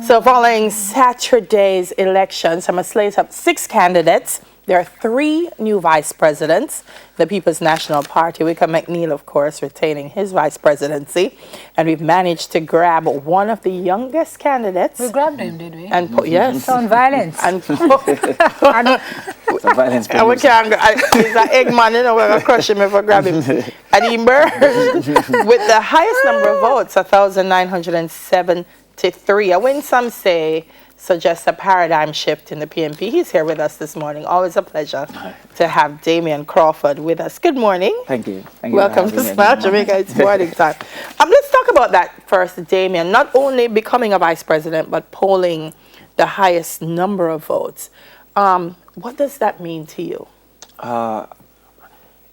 So following Saturday's elections, I'm a slate of 6 candidates. There are 3 new vice presidents. The People's National Party, Wickham McNeil, of course, retaining his vice presidency. And we've managed to grab one of the youngest candidates. We grabbed him, did we? And yes. On violence. And violence. And we can't, he's an egg man, you know, we're going to crush him if we grab him. And he emerged with the highest number of votes, 1,973. I win some say suggests a paradigm shift in the PNP. He's here with us this morning. Always a pleasure to have Damion Crawford with us. Good morning. Thank you. Welcome to Smart Jamaica. It's morning time. Let's talk about that first, Damion. Not only becoming a vice president, but polling the highest number of votes. What does that mean to you?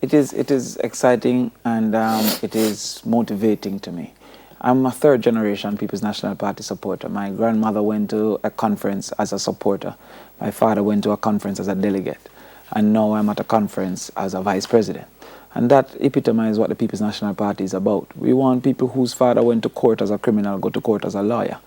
It is exciting and it is motivating to me. I'm a 3rd generation People's National Party supporter. My grandmother went to a conference as a supporter. My father went to a conference as a delegate. And now I'm at a conference as a vice president. And that epitomizes what the People's National Party is about. We want people whose father went to court as a criminal go to court as a lawyer.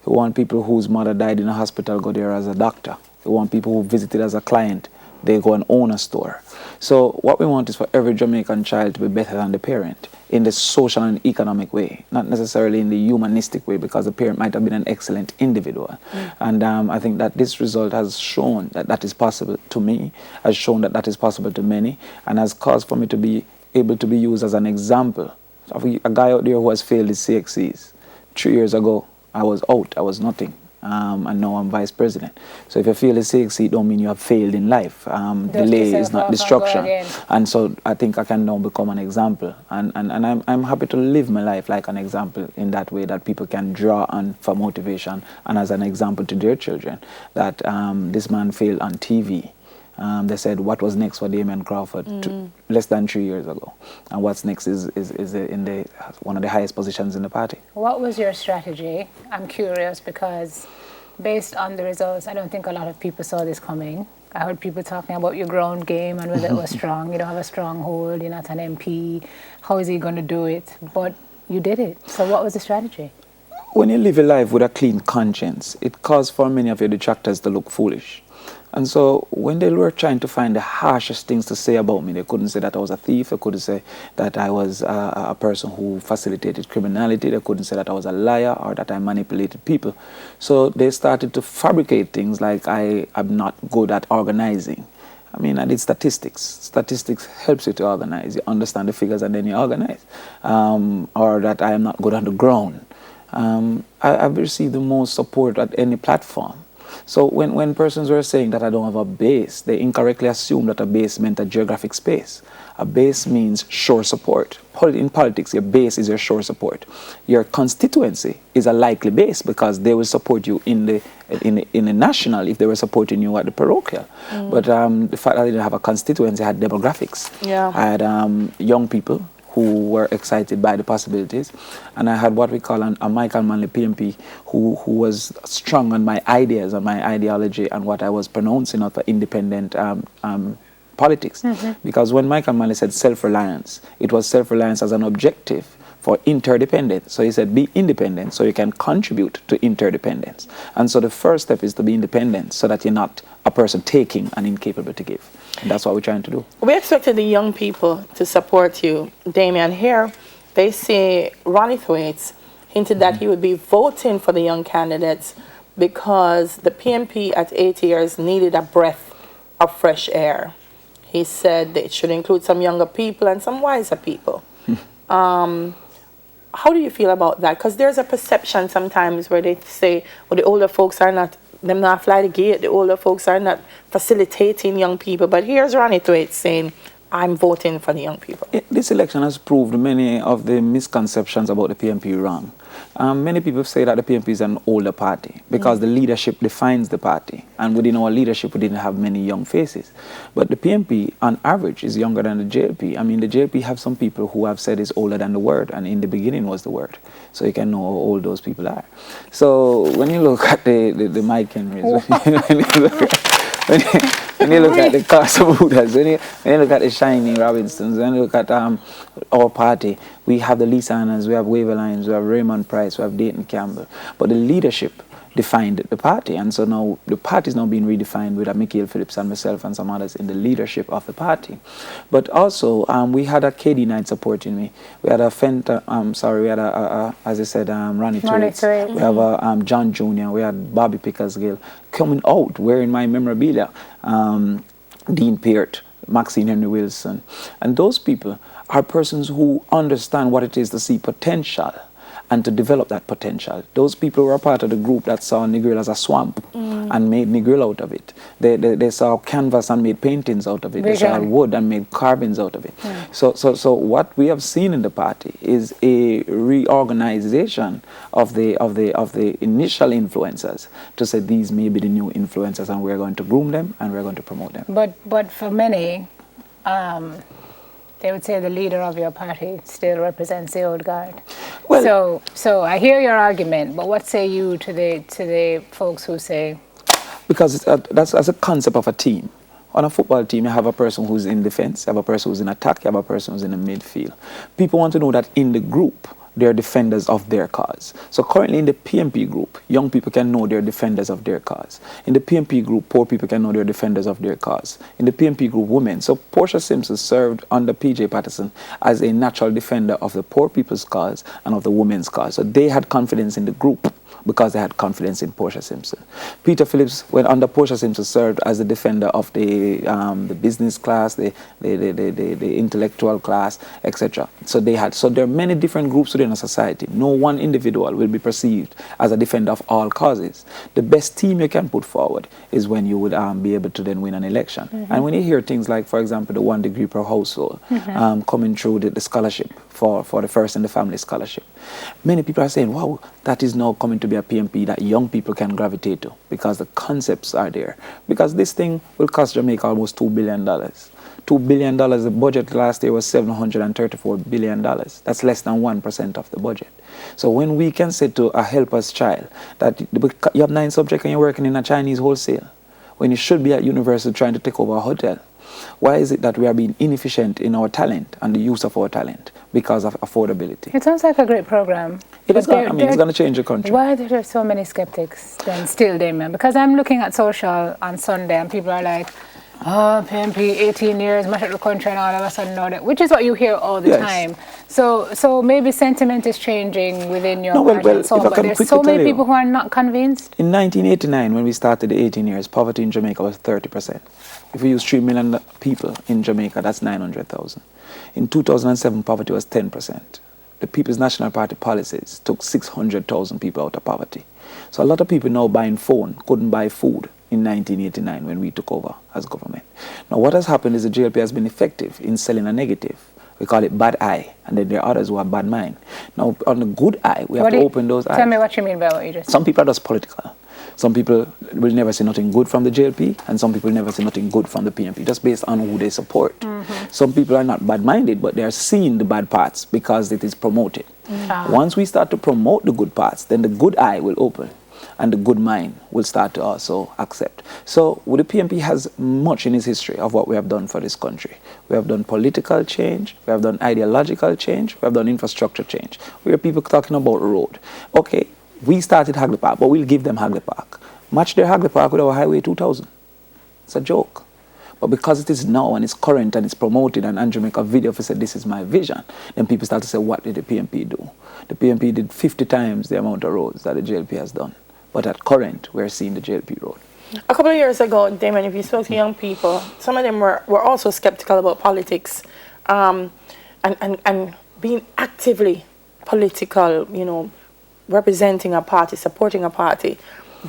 We want people whose mother died in a hospital go there as a doctor. We want people who visited as a client, they go and own a store. So what we want is for every Jamaican child to be better than the parent in the social and economic way, not necessarily in the humanistic way, because the parent might have been an excellent individual. And I think that this result has shown that that is possible to me, has shown that that is possible to many, and has caused for me to be able to be used as an example of a guy out there who has failed his CXCs. 3 years ago, I was out, I was nothing. And now I'm vice president. So if you fail a CXC, it don't mean you have failed in life. Delay is not destruction. And so I think I can now become an example. And I'm happy to live my life like an example in that way, that people can draw on for motivation and as an example to their children, that this man failed on TV. They said, what was next for Damion Crawford less than 3 years ago? And what's next is in one of the highest positions in the party. What was your strategy? I'm curious because based on the results, I don't think a lot of people saw this coming. I heard people talking about your ground game and whether it was strong. You don't have a stronghold, you're not an MP. How is he going to do it? But you did it. So what was the strategy? When you live a life with a clean conscience, it caused for many of your detractors to look foolish. And so when they were trying to find the harshest things to say about me, they couldn't say that I was a thief, they couldn't say that I was a person who facilitated criminality, they couldn't say that I was a liar or that I manipulated people. So they started to fabricate things like I am not good at organizing. I mean, I did statistics. Statistics helps you to organize. You understand the figures and then you organize. Or that I am not good on the ground. I've received the most support at any platform. So when persons were saying that I don't have a base, they incorrectly assumed that a base meant a geographic space. A base means shore support. In politics, your base is your shore support. Your constituency is a likely base because they will support you in the national if they were supporting you at the parochial. But the fact that I didn't have a constituency, I had demographics. Yeah. I had young people who were excited by the possibilities. And I had what we call a Michael Manley PNP who was strong on my ideas, on my ideology, and what I was pronouncing out for independent politics. Because when Michael Manley said self-reliance, it was self-reliance as an objective for interdependence. So he said, be independent so you can contribute to interdependence. And so the first step is to be independent so that you're not a person taking and incapable to give. And that's what we're trying to do. We expected the young people to support you, Damion. Here, they say Ronnie Thwaites hinted that he would be voting for the young candidates because the PNP at 8 years needed a breath of fresh air. He said that it should include some younger people and some wiser people. How do you feel about that? Because there's a perception sometimes where they say, well, the older folks are not, them not fly the gate, the older folks are not facilitating young people. But here's Ronnie Thwaites saying, I'm voting for the young people. This election has proved many of the misconceptions about the PNP wrong. Many people say that the PNP is an older party because the leadership defines the party. And within our leadership, we didn't have many young faces. But the PNP, on average, is younger than the JLP. I mean, the JLP have some people who have said it's older than the word, and in the beginning was the word. So you can know how old those people are. So when you look at the Mike Henrys, when you look at the Casa Buddhas, when you look at the Shiny Robinsons, when you look at our party, we have the Lisa Annas, we have Waverlines, we have Raymond Price, we have Dayton Campbell. But the leadership defined the party. And so now the party is now being redefined with Michael Phillips and myself and some others in the leadership of the party. But also, we had a KD night supporting me. We had a as I said, Ronnie Thwaites. We have a John Jr. We had Bobby Pickersgill coming out wearing my memorabilia. Dean Peart, Maxine Henry Wilson. And those people are persons who understand what it is to see potential and to develop that potential. Those people were a part of the group that saw Negril as a swamp and made Negril out of it. They saw canvas and made paintings out of it. They saw wood and made carvings out of it. So what we have seen in the party is a reorganization of the initial influencers to say these may be the new influencers and we're going to groom them and we're going to promote them. But for many, they would say the leader of your party still represents the old guard. Well, so I hear your argument, but what say you to the folks who say? Because that's a concept of a team. On a football team, you have a person who's in defense, you have a person who's in attack, you have a person who's in the midfield. People want to know that in the group, they're defenders of their cause. So currently in the PNP group, young people can know they're defenders of their cause. In the PNP group, poor people can know they're defenders of their cause. In the PNP group, women. So Portia Simpson served under PJ Patterson as a natural defender of the poor people's cause and of the women's cause. So they had confidence in the group because they had confidence in Portia Simpson. Peter Phillips, when under Portia Simpson, served as the defender of the business class, the intellectual class, etc. So there are many different groups within a society. No one individual will be perceived as a defender of all causes. The best team you can put forward is when you would be able to then win an election. And when you hear things like, for example, the 1 degree per household coming through the scholarship for the First in the Family scholarship, many people are saying, wow, that is now coming to be a PNP that young people can gravitate to because the concepts are there. Because this thing will cost Jamaica almost $2 billion. $2 billion, the budget last year was $734 billion. That's less than 1% of the budget. So when we can say to a helper's child that you have 9 subjects and you're working in a Chinese wholesale, when you should be at university trying to take over a hotel, why is it that we are being inefficient in our talent and the use of our talent because of affordability? It sounds like a great program. It's going to change the country. Why are there so many skeptics then still, Damion? Because I'm looking at social on Sunday and people are like, oh, PNP, 18 years, mash up the country and all of a sudden know that, which is what you hear all the time. So maybe sentiment is changing within your party and so on, but there's so many people who are not convinced. In 1989, when we started the 18 years, poverty in Jamaica was 30%. If we use 3 million people in Jamaica, that's 900,000. In 2007, poverty was 10%. The People's National Party policies took 600,000 people out of poverty. So a lot of people now buying phone couldn't buy food in 1989 when we took over as government. Now what has happened is the JLP has been effective in selling a negative. We call it bad eye, and then there are others who have bad mind. Now on the good eye, we have to open those eyes. Tell me what you mean by what you just said. Some people are just political. Some people will never see nothing good from the JLP, and some people never see nothing good from the PNP, just based on who they support. Some people are not bad-minded, but they are seeing the bad parts because it is promoted. Once we start to promote the good parts, then the good eye will open, and the good mind will start to also accept. So the PNP has much in its history of what we have done for this country. We have done political change, we have done ideological change, we have done infrastructure change. We hear people talking about road. Okay, we started Hagley Park, but we'll give them Hagley Park. Match their Hagley Park with our Highway 2000. It's a joke. But because it is now and it's current and it's promoted and Andrew make a video for said this is my vision, then people start to say, what did the PNP do? The PNP did 50 times the amount of roads that the JLP has done. But at current, we're seeing the JLP road. A couple of years ago, Damion, if you spoke to young people, some of them were also skeptical about politics and being actively political, you know, representing a party, supporting a party.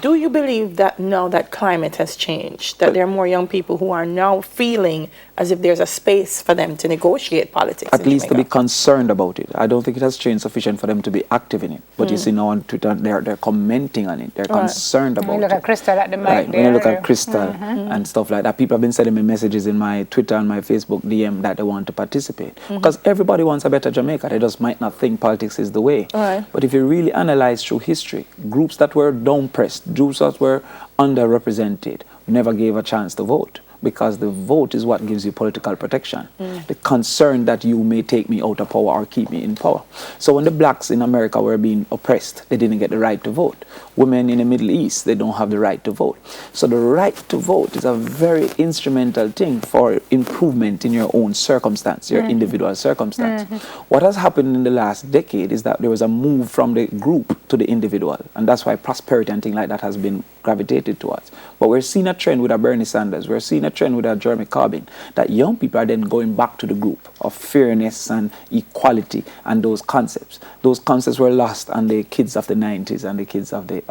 Do you believe that now that climate has changed, that there are more young people who are now feeling as if there's a space for them to negotiate politics? At least to be concerned about it. I don't think it has changed sufficient for them to be active in it. But you see now on Twitter, they're commenting on it. They're concerned about it. When you look at Crystal at the mic When you look at Crystal and stuff like that, people have been sending me messages in my Twitter and my Facebook DM that they want to participate. Because everybody wants a better Jamaica. They just might not think politics is the way. But if you really analyze through history, groups that were down-pressed, groups that were underrepresented, never gave a chance to vote. because the vote is what gives you political protection. The concern that you may take me out of power or keep me in power. So when the blacks in America were being oppressed, they didn't get the right to vote. Women in the Middle East, they don't have the right to vote. So the right to vote is a very instrumental thing for improvement in your own circumstance, your individual circumstance. What has happened in the last decade is that there was a move from the group to the individual, and that's why prosperity and things like that has been gravitated towards. But we're seeing a trend with a Bernie Sanders, we're seeing a trend with a Jeremy Corbyn, that young people are then going back to the group of fairness and equality and those concepts. Those concepts were lost on the kids of the 90s and the kids of the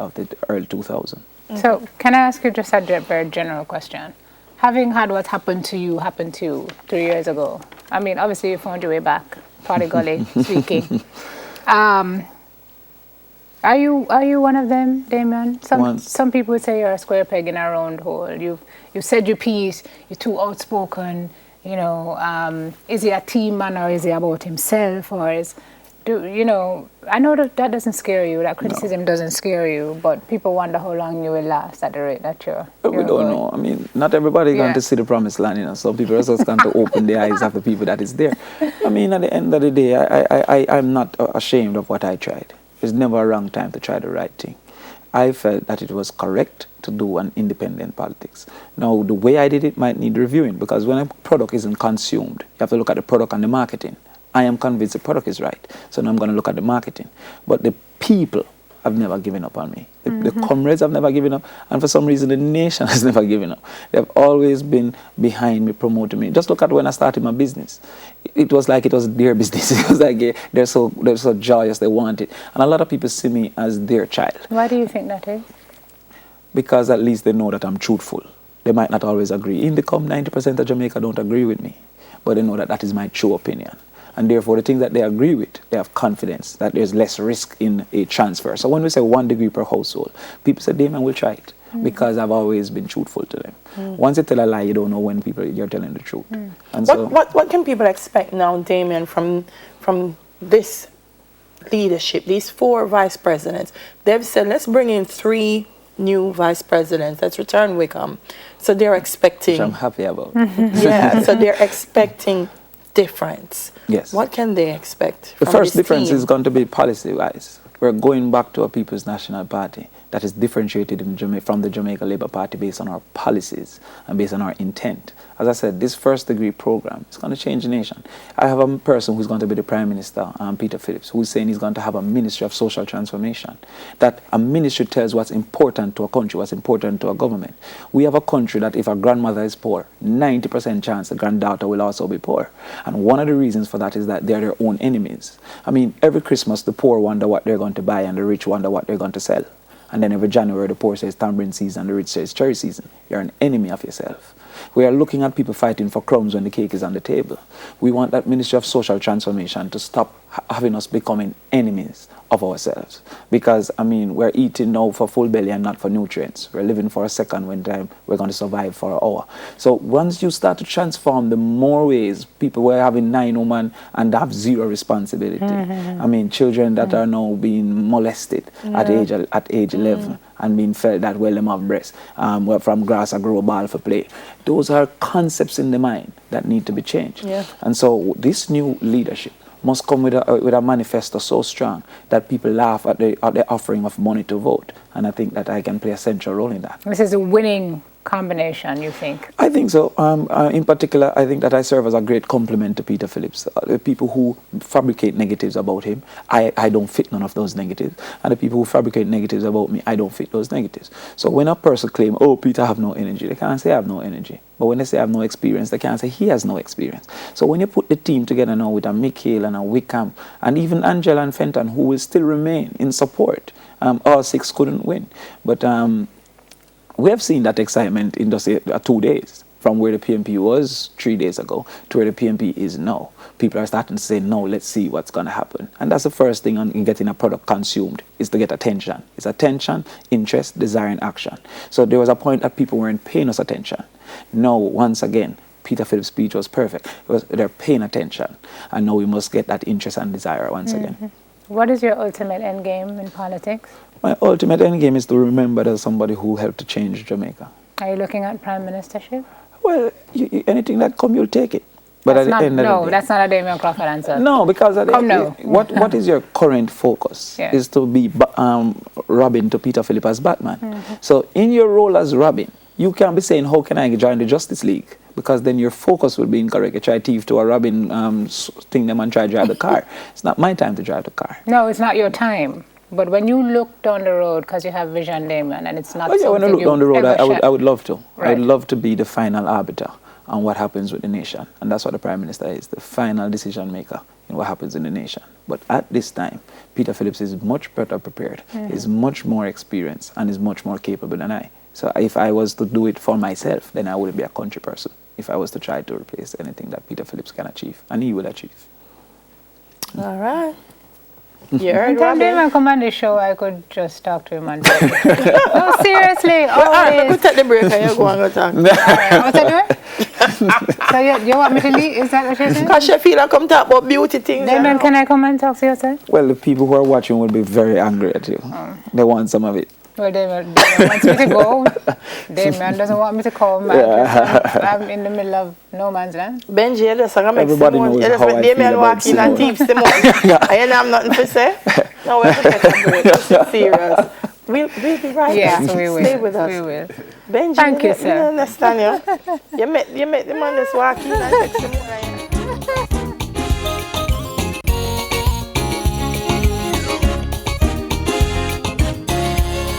early 2000s. So can I ask you just a very general question? Having had what happened to you happen to you 3 years ago, I mean, obviously you found your way back, prodigal speaking. Are you one of them, Damion? Some people would say you're a square peg in a round hole. You've said your piece. You're too outspoken. You know, is he a team man or is he about himself or is, I know that doesn't scare you. That criticism doesn't scare you. But people wonder how long you will last at the rate that you're. But we don't know. I mean, not everybody going to see the promised land. You know, some people are just going to open the eyes of the people that is there. I mean, at the end of the day, I'm not ashamed of what I tried. It's never a wrong time to try the right thing. I felt that it was correct to do an independent politics. Now, the way I did it might need reviewing, because when a product isn't consumed, you have to look at the product and the marketing. I am convinced the product is right, so now I'm going to look at the marketing. But the people have never given up on me. The comrades have never given up, and for some reason the nation has never given up. They've always been behind me, promoting me. Just look at when I started my business. It was like it was their business. It was like they're so joyous, they want it. And a lot of people see me as their child. Why do you think that is? Because at least they know that I'm truthful. They might not always agree. In the 90% of Jamaica don't agree with me, but they know that that is my true opinion. And therefore, the things that they agree with, they have confidence that there's less risk in a transfer. So when we say 1 degree per household, people say, Damion, we'll try it, because I've always been truthful to them. Once you tell a lie, you don't know when you're telling the truth. And what can people expect now, Damion, from this leadership, these 4 vice presidents? They've said, let's bring in 3 new vice presidents. Let's return Wickham. So they're expecting... Which I'm happy about. Yeah, so they're expecting difference. Yes. What can they expect? The from first this difference team? is going to be policy-wise. We're going back to a People's National Party that is differentiated from the Jamaica Labour Party based on our policies and based on our intent. As I said, this first-degree program is going to change the nation. I have a person who's going to be the Prime Minister, Peter Phillips, who's saying he's going to have a Ministry of Social Transformation. That a ministry tells what's important to a country, what's important to a government. We have a country that if a grandmother is poor, 90% chance the granddaughter will also be poor. And one of the reasons for that is that they're their own enemies. I mean, every Christmas, the poor wonder what they're going to buy and the rich wonder what they're going to sell. And then every January, the poor says tambourine season and the rich says cherry season. You're an enemy of yourself. We are looking at people fighting for crumbs when the cake is on the table. We want that Ministry of Social Transformation to stop having us becoming enemies of ourselves. Because, I mean, we're eating now for full belly and not for nutrients. We're living for a second when time we're going to survive for an hour. So once you start to transform the more ways, people were having 9 women and have 0 responsibility. I mean, children that are now being molested at age 11 and being felt that, well, them have breasts. From grass I grow a ball for play. Those are concepts in the mind that need to be changed. Yeah. And so this new leadership must come with a manifesto so strong that people laugh at the offering of money to vote. And I think that I can play a central role in that. This is a winning combination, you think? I think so. In particular, I think that I serve as a great compliment to Peter Phillips. The people who fabricate negatives about him, I don't fit none of those negatives. And the people who fabricate negatives about me, I don't fit those negatives. So when a person claims, oh, Peter have no energy, they can't say I have no energy. But when they say I have no experience, they can't say he has no experience. So when you put the team together now with a Mick Hale and a Wickham, and even Angela and Fenton, who will still remain in support, all 6 couldn't win. But we have seen that excitement in just 2 days, from where the PNP was 3 days ago to where the PNP is now. People are starting to say, no, let's see what's going to happen. And that's the first thing in getting a product consumed, is to get attention. It's attention, interest, desire, and action. So there was a point that people weren't paying us attention. Now, once again, Peter Phillips' speech was perfect. They're paying attention. And now we must get that interest and desire once again. What is your ultimate end game in politics? My ultimate end game is to remember there's somebody who helped to change Jamaica. Are you looking at prime ministership? Well, anything that come, you'll take it. But That's at not, the end of no, the day, that's not a Damion Crawford answer. no, because what is your current focus Yeah. is to be Robin to Peter Phillips as Batman. So in your role as Robin, you can't be saying, how can I join the Justice League? Because then your focus will be incorrect. You try thief to a Robin thing them and try to drive the car. It's not my time to drive the car. No, it's not your time. But when you look down the road, because you have vision, Damion, and it's not Oh yeah, when I something look down the road, ever I would love to. I Right. would love to be the final arbiter on what happens with the nation. And that's what the Prime Minister is, the final decision maker in what happens in the nation. But at this time, Peter Phillips is much better prepared, is much more experienced, and is much more capable than I. So if I was to do it for myself, then I wouldn't be a country person. If I was to try to replace anything that Peter Phillips can achieve, and he will achieve. All right. You heard Anytime Robin. Damion come on the show, I could just talk to him and talk. No, seriously, All right, we always. could take the break and you go and go talk. Alright, what's I doing? So you want me to leave? Is that what you're saying? Because Sheffield come talk about beauty things. you Damion, know. can I come and talk to you, sir? Well, the people who are watching will be very angry at you. They want some of it. Well, Damion wants me to go. Damion doesn't want me to come. I'm in the middle of no man's land. Benji, you just make Everybody Simone. knows You just how make I Damion feel walk about in and Simone. thief Simone. And you know I'm nothing to say. No, we have to take a break. This is serious. We'll be right Yes, back. we will. Stay with us. We will. Benji, Thank you, you sir. understand you? You make the man just walk in and take Simone.